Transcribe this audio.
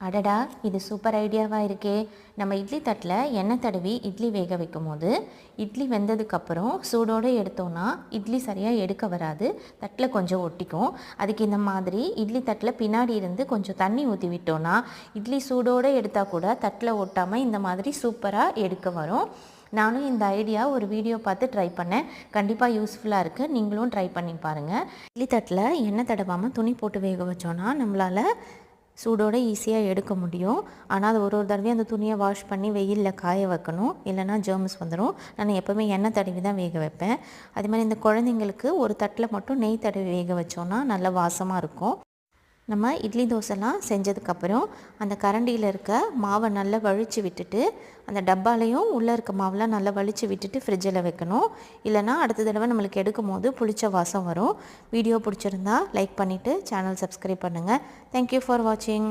அடடா, இது சூப்பர் ஐடியாவாக இருக்கே. நம்ம இட்லி தட்டில் எண்ணெய் தடவி இட்லி வேக வைக்கும் போது இட்லி வெந்ததுக்கப்புறம் சூடோடு எடுத்தோன்னா இட்லி சரியாக எடுக்க வராது, தட்டில் கொஞ்சம் ஒட்டிக்கும். அதுக்கு இந்த மாதிரி இட்லி தட்டில் பின்னாடி இருந்து கொஞ்சம் தண்ணி ஊற்றி விட்டோன்னா இட்லி சூடோடு எடுத்தால் கூட தட்டில் ஒட்டாமல் இந்த மாதிரி சூப்பராக எடுக்க வரும். நானும் இந்த ஐடியா ஒரு வீடியோ பார்த்து ட்ரை பண்ணேன். கண்டிப்பாக யூஸ்ஃபுல்லாக இருக்குது. நீங்களும் ட்ரை பண்ணி பாருங்கள். இட்லி தட்டில் எண்ணெய் தடவாமல் துணி போட்டு வேக வச்சோன்னா நம்மளால் சூடோடு ஈஸியாக எடுக்க முடியும். ஆனால் அது ஒரு தடவையும் அந்த துணியை வாஷ் பண்ணி வெயிலில் காய வைக்கணும், இல்லைனா ஜெர்ம்ஸ் வந்துடும். நான் எப்போவுமே எண்ணெய் தடவி தான் வேக வைப்பேன். அதே மாதிரி இந்த குழந்தைங்களுக்கு ஒரு தட்டில் மட்டும் நெய் தடவி வேக வச்சோன்னா நல்ல வாசமாக இருக்கும். நம்ம இட்லி தோசைலாம் செஞ்சதுக்கப்புறம் அந்த கரண்டியில் இருக்க மாவை நல்லா வழித்து விட்டுட்டு அந்த டப்பாலையும் உள்ளே இருக்க மாவெலாம் நல்லா வலித்து விட்டுட்டு ஃப்ரிட்ஜில் வைக்கணும். இல்லைனா அடுத்த தடவை நம்மளுக்கு எடுக்கும் போது புளிச்ச வாசம் வரும். வீடியோ பிடிச்சிருந்தா லைக் பண்ணிவிட்டு சேனல் சப்ஸ்கிரைப் பண்ணுங்கள். தேங்க்யூ ஃபார் வாட்சிங்.